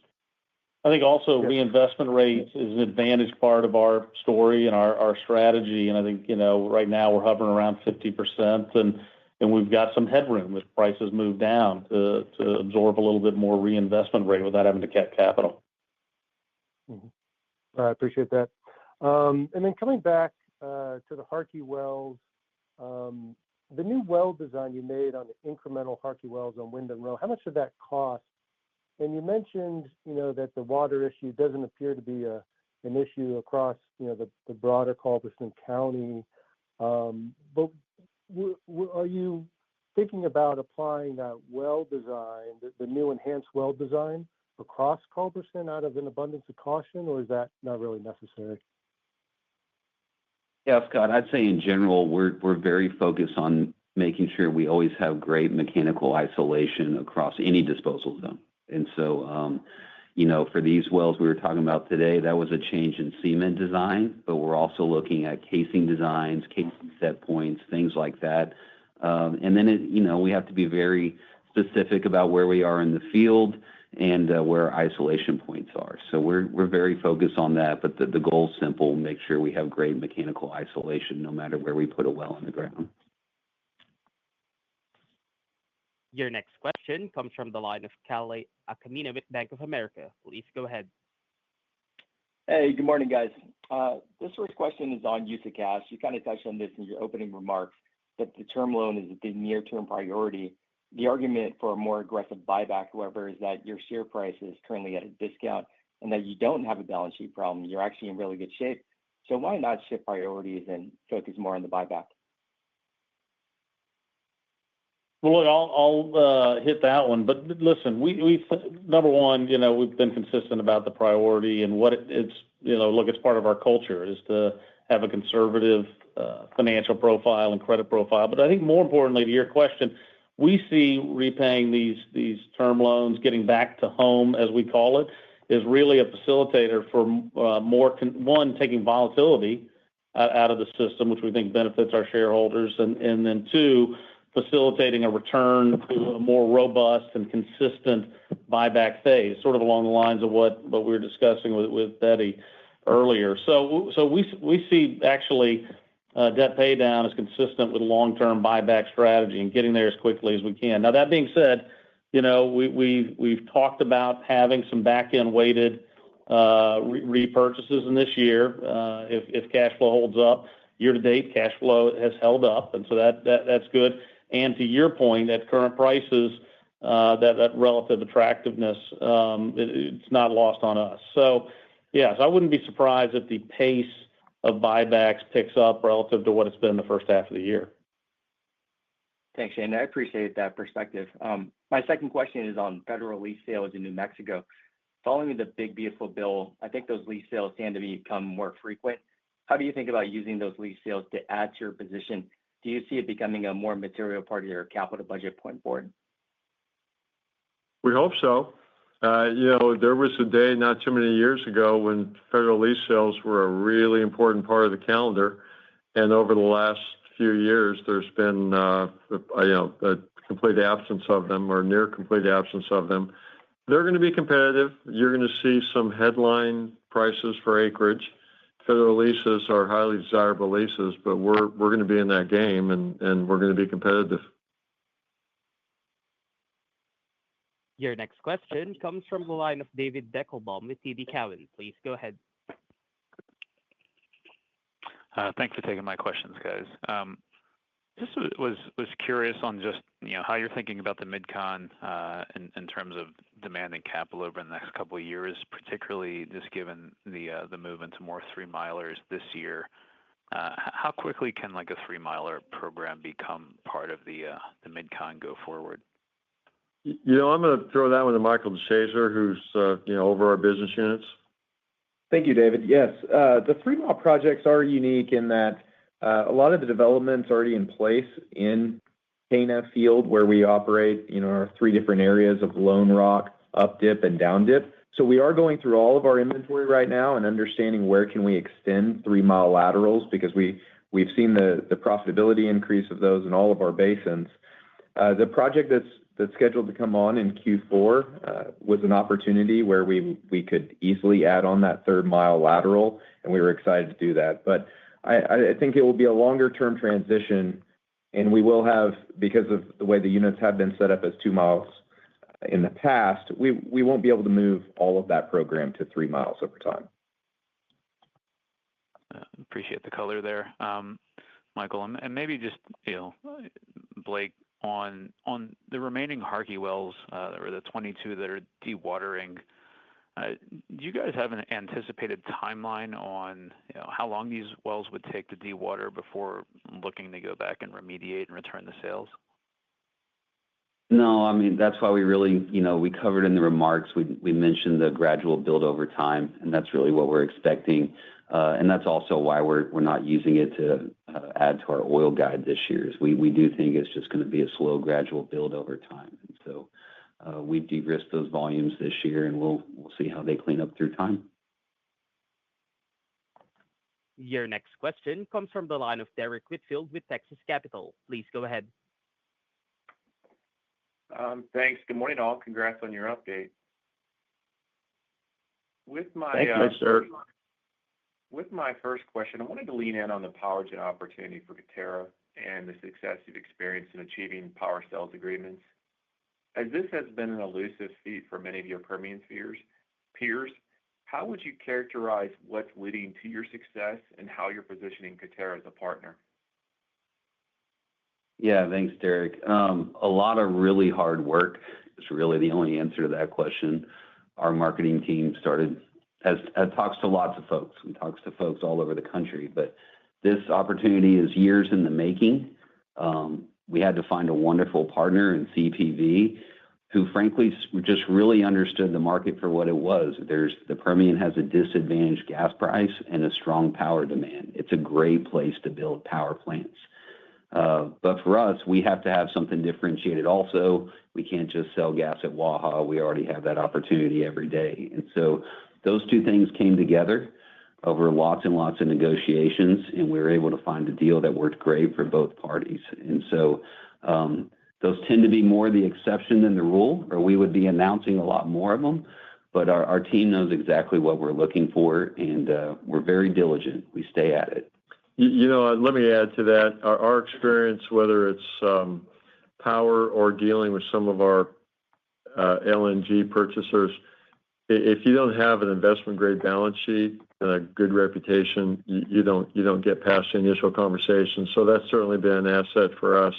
I think also reinvestment rates is an advantage part of our story and our strategy. And I think, right now we're hovering around 50%, and we've got some headroom as prices move down to absorb a little bit more reinvestment rate without having to cut capital. Mm-hmm. I appreciate that. And then coming back to the Harkey wells, the new well design you made on the incremental Harkey wells on Wyndham Row, how much did that cost? And you mentioned, that the water issue doesn't appear to be an issue across, the broader Culberson County. But are you thinking about applying that well design, the new enhanced well design, across Culberson out of an abundance of caution, or is that not really necessary? Yeah, Scott, I'd say in general, we're very focused on making sure we always have great mechanical isolation across any disposal zone. And so, for these wells we were talking about today, that was a change in cement design, but we're also looking at casing designs, casing set points, things like that. And then, we have to be very specific about where we are in the field and where our isolation points are. So we're very focused on that, but the goal is simple: make sure we have great mechanical isolation no matter where we put a well in the ground. Your next question comes from the line of Calais Acamina with Bank of America. Please go ahead. Hey, good morning, guys. This first question is on use of cash. You kind of touched on this in your opening remarks, that the term loan is the near-term priority. The argument for a more aggressive buyback, however, is that your share price is currently at a discount and that you don't have a balance sheet problem. You're actually in really good shape. So why not shift priorities and focus more on the buyback? Well, look, I'll hit that one. But listen, we number one, we've been consistent about the priority and what it's, it's part of our culture is to have a conservative financial profile and credit profile. But I think more importantly to your question, we see repaying these term loans, getting back to home, as we call it, is really a facilitator for one, taking volatility out of the system, which we think benefits our shareholders, and then two, facilitating a return to a more robust and consistent buyback phase, sort of along the lines of what we were discussing with Betty earlier. So we see actually debt pay down is consistent with long-term buyback strategy and getting there as quickly as we can. Now, that being said, we've talked about having some back-end weighted repurchases in this year if cash flow holds up. Year-to-date, cash flow has held up, and so that's good. And to your point, at current prices, that relative attractiveness, it's not lost on us. So, yes, I wouldn't be surprised if the pace of buybacks picks up relative to what it's been the first half of the year. Thanks, Shane. I appreciate that perspective. My second question is on federal lease sales in New Mexico. Following the Big Beautiful Bill, I think those lease sales tend to become more frequent. How do you think about using those lease sales to add to your position? Do you see it becoming a more material part of your capital budget going forward? We hope so. There was a day not too many years ago when federal lease sales were a really important part of the calendar. And over the last few years, there's been a complete absence of them or near complete absence of them. They're going to be competitive. You're going to see some headline prices for acreage. Federal leases are highly desirable leases, but we're going to be in that game and we're going to be competitive. Your next question comes from the line of David Deckelbaum with TD Cowen. Please go ahead. Thanks for taking my questions, guys. Just was curious on just how you're thinking about the Mid-Con in terms of demand and capital over the next couple of years, particularly just given the move into more 3-milers this year. How quickly can like a 3-miler program become part of the Mid-Con go forward? I'm going to throw that one to Michael DeShazer, who's over our business units. Thank you, David. Yes, the 3-mile projects are unique in that a lot of the development's already in place in Cana Field, where we operate, our 3 different areas of Lone Rock, up dip, and down dip. So we are going through all of our inventory right now and understanding where can we extend 3-mile laterals because we've seen the profitability increase of those in all of our basins. The project that's scheduled to come on in Q4 was an opportunity where we could easily add on that 3rd-mile lateral, and we were excited to do that. But I think it will be a longer-term transition, and we will have, because of the way the units have been set up as 2 miles in the past, we won't be able to move all of that program to 3 miles over time. Appreciate the color there, Michael, and maybe just Blake on the remaining Harkey wells or the 22 that are dewatering. Do you guys have an anticipated timeline on how long these wells would take to dewater before looking to go back and remediate and return the sales? No, I mean, that's why we really, we covered in the remarks, we mentioned the gradual build over time, and that's really what we're expecting. And that's also why we're not using it to add to our oil guide this year. We do think it's just going to be a slow, gradual build over time. And so we've de-risked those volumes this year, and we'll see how they clean up through time. Your next question comes from the line of Derrick Whitfield with Texas Capital. Please go ahead. Thanks. Good morning, all. Congrats on your update. With my first question, I wanted to lean in on the power gen opportunity for Coterra and the success you've experienced in achieving power sales agreements. As this has been an elusive feat for many of your Permian peers, how would you characterize what's leading to your success and how you're positioning Coterra as a partner? Yeah, thanks, Derek. A lot of really hard work is really the only answer to that question. Our marketing team has talks to lots of folks. We talk to folks all over the country, but this opportunity is years in the making. We had to find a wonderful partner in CPV who, frankly, just really understood the market for what it was. The Permian has a disadvantaged gas price and a strong power demand. It's a great place to build power plants. But for us, we have to have something differentiated also. We can't just sell gas at Waha. We already have that opportunity every day. And so those two things came together over lots and lots of negotiations, and we were able to find a deal that worked great for both parties. And so those tend to be more the exception than the rule, or we would be announcing a lot more of them. But our team knows exactly what we're looking for, and we're very diligent. We stay at it. Let me add to that. Our experience, whether it's power or dealing with some of our LNG purchasers, if you don't have an investment-grade balance sheet and a good reputation, you don't get past the initial conversation. So that's certainly been an asset for us.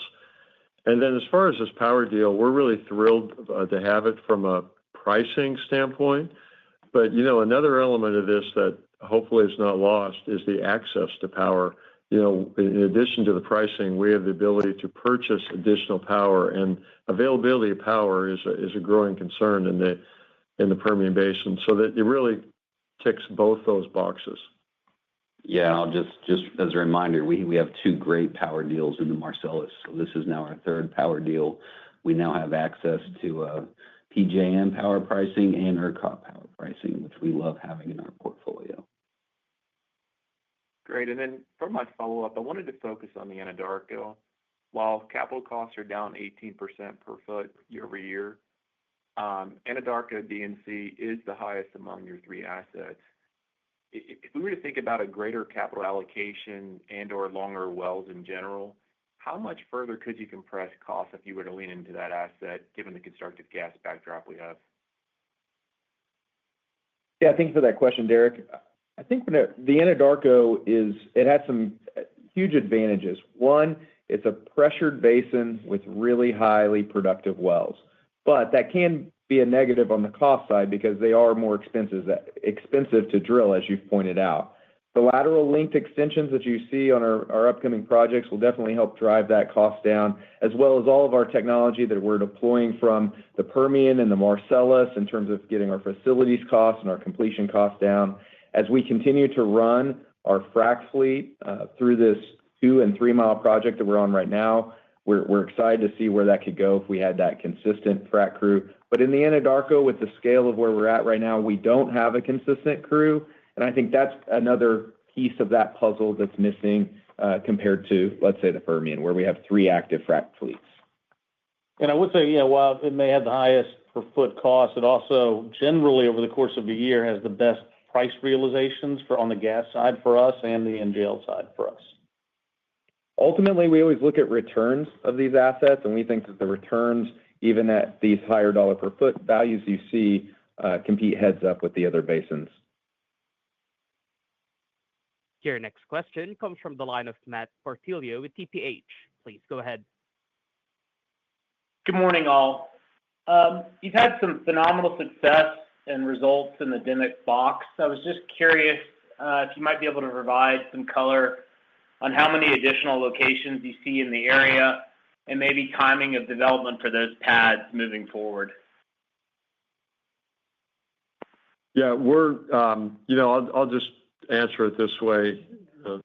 And then as far as this power deal, we're really thrilled to have it from a pricing standpoint. But, another element of this that hopefully is not lost is the access to power. In addition to the pricing, we have the ability to purchase additional power, and availability of power is a growing concern in the Permian Basin. So that it really ticks both those boxes. Yeah, I'll just as a reminder, we have 2 great power deals in the Marcellus. So this is now our 3rd power deal. We now have access to PJM power pricing and ERCOT power pricing, which we love having in our portfolio. Great. And then for my follow-up, I wanted to focus on the Anadarko. While capital costs are down 18% per foot year over year, Anadarko DNC is the highest among your 3 assets. If we were to think about a greater capital allocation and/or longer wells in general, how much further could you compress costs if you were to lean into that asset, given the constructive gas backdrop we have? Yeah, thank you for that question, Derek. I think the Anadarko it has some huge advantages. One, it's a pressured basin with really highly productive wells, but that can be a negative on the cost side because they are more expensive to drill, as you've pointed out. The lateral length extensions that you see on our upcoming projects will definitely help drive that cost down, as well as all of our technology that we're deploying from the Permian and the Marcellus in terms of getting our facilities costs and our completion costs down. As we continue to run our frac fleet through this 2 and 3 mile project that we're on right now, we're excited to see where that could go if we had that consistent frac crew. But in the Anadarko, with the scale of where we're at right now, we don't have a consistent crew. And I think that's another piece of that puzzle that's missing compared to, let's say, the Permian, where we have 3 active frac fleets. And I would say, while it may have the highest per foot cost, it also generally over the course of a year has the best price realizations on the gas side for us and the NGL side for us. Ultimately, we always look at returns of these assets, and we think that the returns, even at these higher dollar per foot values you see, compete heads up with the other basins. Your next question comes from the line of Matt Portillo with TPH. Please go ahead. Good morning, all. You've had some phenomenal success and results in the Dimock box. I was just curious if you might be able to provide some color on how many additional locations you see in the area and maybe timing of development for those pads moving forward. Yeah, I'll just answer it this way,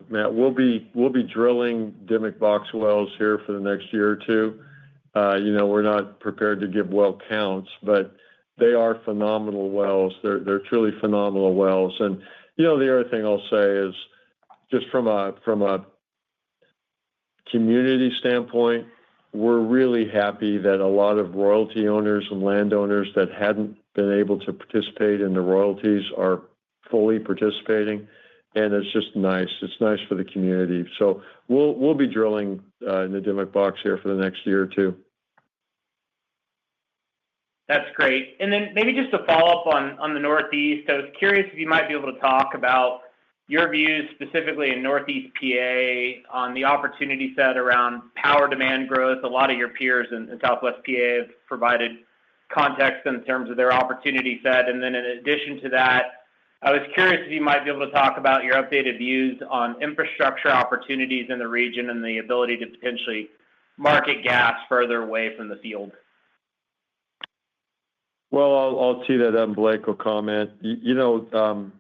Matt. We'll be drilling Dimock box wells here for the next year or two. We're not prepared to give well counts, but they are phenomenal wells. They're truly phenomenal wells. And the other thing I'll say is just from a community standpoint, we're really happy that a lot of royalty owners and landowners that hadn't been able to participate in the royalties are fully participating, and it's just nice. It's nice for the community. So we'll be drilling in the Dimock box here for the next year or two. That's great. And then maybe just to follow up on the Northeast, I was curious if you might be able to talk about your views specifically in Northeast PA on the opportunity set around power demand growth. A lot of your peers in Southwest PA have provided context in terms of their opportunity set. And then in addition to that, I was curious if you might be able to talk about your updated views on infrastructure opportunities in the region and the ability to potentially market gas further away from the field. Well, I'll tee that up and Blake will comment. The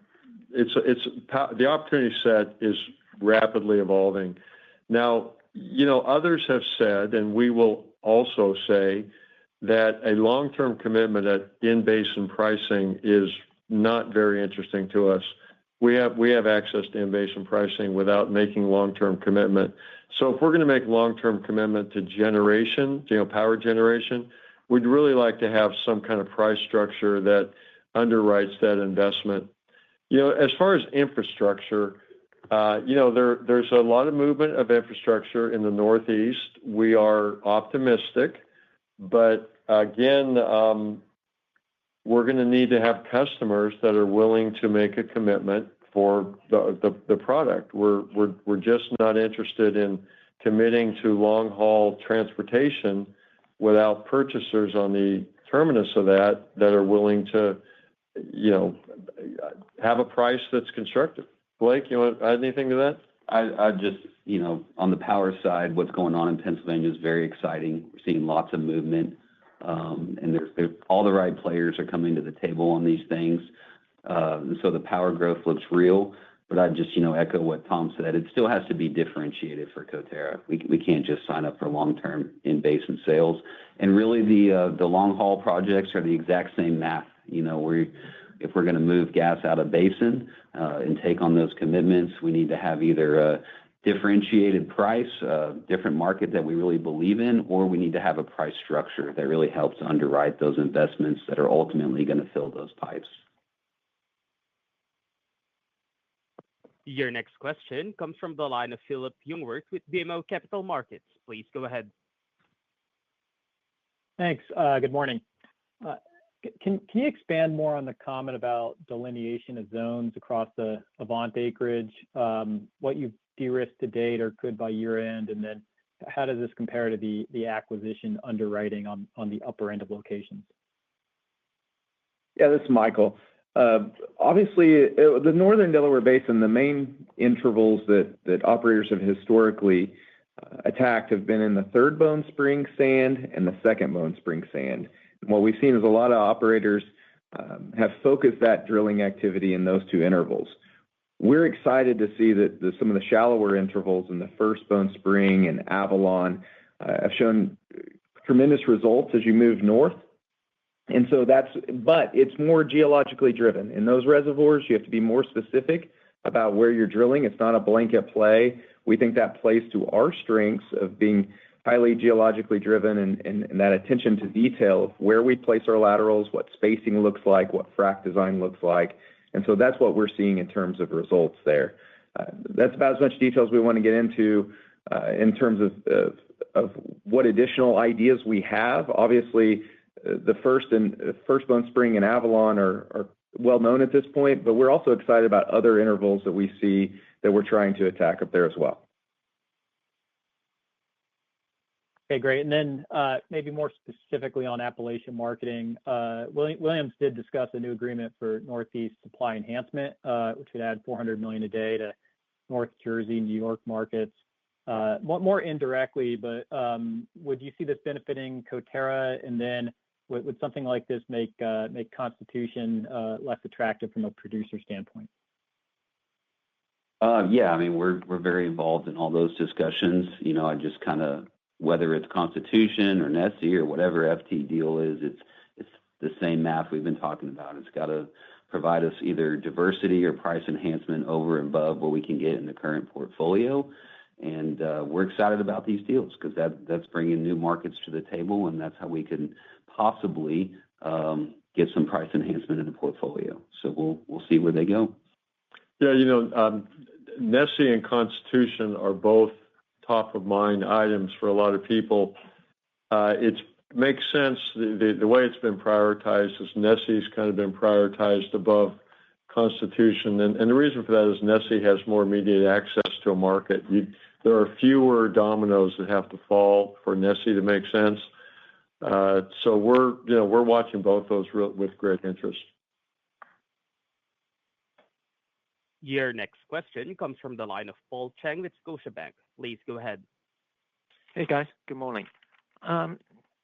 opportunity set is rapidly evolving. Now, others have said, and we will also say, that a long-term commitment at in-basin pricing is not very interesting to us. We have access to in-basin pricing without making long-term commitment. So if we're going to make long-term commitment to generation, power generation, we'd really like to have some kind of price structure that underwrites that investment. As far as infrastructure, there's a lot of movement of infrastructure in the Northeast. We are optimistic, but again, we're going to need to have customers that are willing to make a commitment for the product. We're just not interested in committing to long-haul transportation without purchasers on the terminus of that are willing to, have a price that's constructive. Blake, you want to add anything to that? I just, on the power side, what's going on in Pennsylvania is very exciting. We're seeing lots of movement, and there's all the right players are coming to the table on these things. And so the power growth looks real, but I'd just, echo what Tom said. It still has to be differentiated for Coterra. We can't just sign up for long-term in-basin sales. And really, the long-haul projects are the exact same math. If we're going to move gas out of basin and take on those commitments, we need to have either a differentiated price, a different market that we really believe in, or we need to have a price structure that really helps underwrite those investments that are ultimately going to fill those pipes. Your next question comes from the line of Philip Jungwirth with BMO Capital Markets. Please go ahead. Thanks. Good morning. Can you expand more on the comment about delineation of zones across the Avant acreage, what you've de-risked to date or could by year-end, and then how does this compare to the acquisition underwriting on the upper end of locations? Yeah, this is Michael. Obviously, the Northern Delaware Basin, the main intervals that operators have historically attacked have been in the Third Bone Spring sand and the Second Bone Spring sand. And what we've seen is a lot of operators have focused that drilling activity in those two intervals. We're excited to see that some of the shallower intervals in the First Bone Spring and Avalon have shown tremendous results as you move north. And so but it's more geologically driven. In those reservoirs, you have to be more specific about where you're drilling. It's not a blanket play. We think that plays to our strengths of being highly geologically driven and that attention to detail of where we place our laterals, what spacing looks like, what frac design looks like. And so that's what we're seeing in terms of results there. That's about as much detail as we want to get into in terms of what additional ideas we have. Obviously, the First Bone Spring and Avalon are well known at this point, but we're also excited about other intervals that we see that we're trying to attack up there as well. Okay, great. And then maybe more specifically on Appalachian marketing, Williams did discuss a new agreement for Northeast supply enhancement, which would add $400 million a day to North Jersey, New York markets. More indirectly, but would you see this benefiting Coterra? And then would something like this make Constitution less attractive from a producer standpoint? Yeah, I mean, we're very involved in all those discussions. I just kind of, whether it's Constitution or NESE or whatever FT deal is, it's the same math we've been talking about. It's got to provide us either diversity or price enhancement over and above what we can get in the current portfolio. And we're excited about these deals because that's bringing new markets to the table, and that's how we can possibly get some price enhancement in the portfolio. So we'll see where they go. Yeah, NESE and Constitution are both top of mind items for a lot of people. It makes sense. The way it's been prioritized is NESE's kind of been prioritized above Constitution. And the reason for that is NESE has more immediate access to a market. There are fewer dominoes that have to fall for NESE to make sense. So we're watching both those with great interest. Your next question comes from the line of Paul Cheng with Scotiabank. Please go ahead. Hey, guys. Good morning.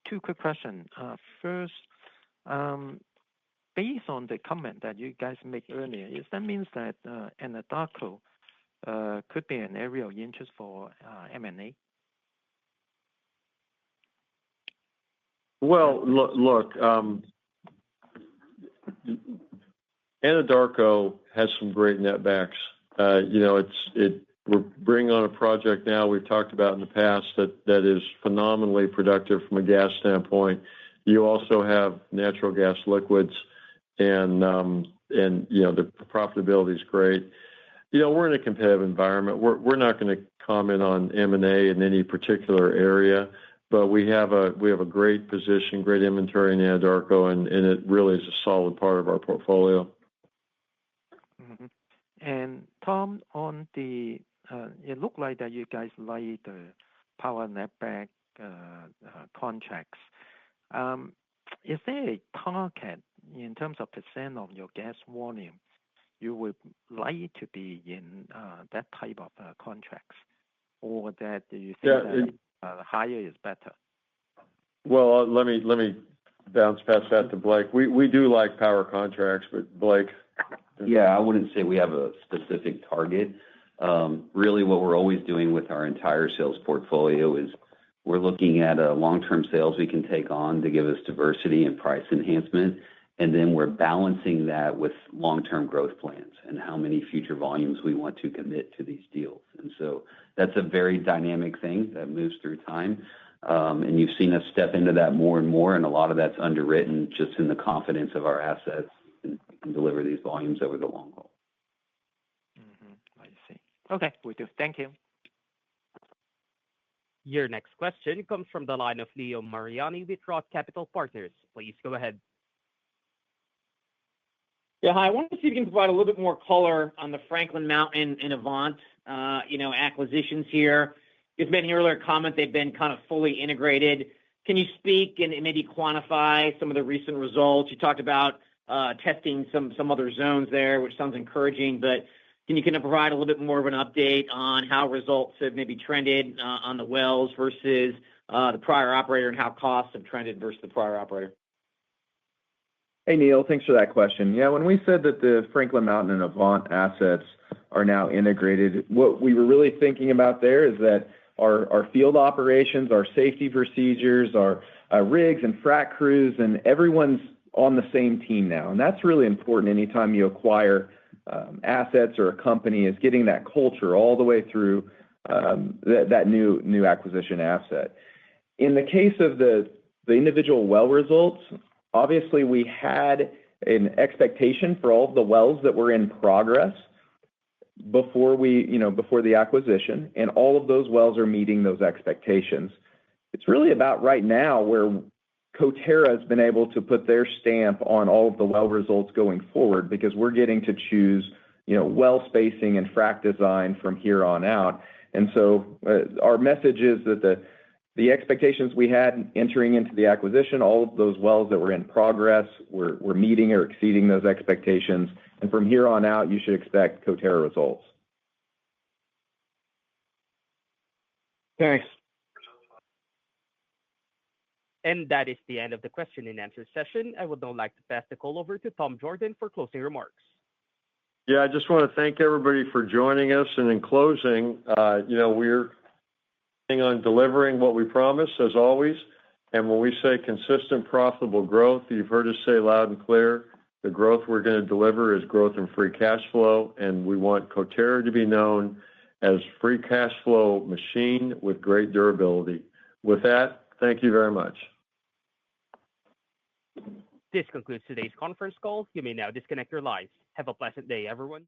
Two quick questions. First, based on the comment that you guys made earlier, that means that Anadarko could be an area of interest for M&A? Well, look, Anadarko has some great netbacks. We're bringing on a project now we've talked about in the past that is phenomenally productive from a gas standpoint. You also have natural gas liquids, and the profitability is great. We're in a competitive environment. We're not going to comment on M&A in any particular area, but we have a great position, great inventory in Anadarko, and it really is a solid part of our portfolio. Mm-hmm. And Tom, it looked like that you guys like the power netback contracts. Is there a target in terms of % of your gas volume you would like to be in that type of contracts, or that you think that higher is better? Well, let me bounce past that to Blake. We do like power contracts, but Blake. Yeah, I wouldn't say we have a specific target. Really, what we're always doing with our entire sales portfolio is we're looking at long-term sales we can take on to give us diversity and price enhancement. And then we're balancing that with long-term growth plans and how many future volumes we want to commit to these deals. And so that's a very dynamic thing that moves through time. And you've seen us step into that more and more, and a lot of that's underwritten just in the confidence of our assets and deliver these volumes over the long haul. Mm-hmm. I see. Okay, we do. Thank you. Your next question comes from the line of Leo Mariani with Roth Capital Partners. Please go ahead. Yeah, hi. I wanted to see if you can provide a little bit more color on the Franklin Mountain and Avant, acquisitions here. You've made an earlier comment they've been kind of fully integrated. Can you speak and maybe quantify some of the recent results? You talked about testing some other zones there, which sounds encouraging, but can you kind of provide a little bit more of an update on how results have maybe trended on the wells versus the prior operator and how costs have trended versus the prior operator? Hey, Neil, thanks for that question. Yeah, when we said that the Franklin Mountain and Avant assets are now integrated, what we were really thinking about there is that our field operations, our safety procedures, our rigs and frac crews, and everyone's on the same team now. And that's really important anytime you acquire assets or a company, is getting that culture all the way through that new acquisition asset. In the case of the individual well results, obviously we had an expectation for all of the wells that were in progress before the acquisition, and all of those wells are meeting those expectations. It's really about right now where Coterra has been able to put their stamp on all of the well results going forward, because we're getting to choose, well spacing and frac design from here on out. And so our message is that the expectations we had entering into the acquisition, all of those wells that were in progress, we're meeting or exceeding those expectations. And from here on out, you should expect Coterra results. Thanks. And that is the end of the question and answer session. I would now like to pass the call over to Tom Jordan for closing remarks. Yeah, I just want to thank everybody for joining us. And in closing, we're on delivering what we promise, as always. And when we say consistent, profitable growth, you've heard us say loud and clear, the growth we're going to deliver is growth in free cash flow. And we want Coterra to be known as free cash flow machine with great durability. With that, thank you very much. This concludes today's conference call. You may now disconnect your lines. Have a pleasant day, everyone.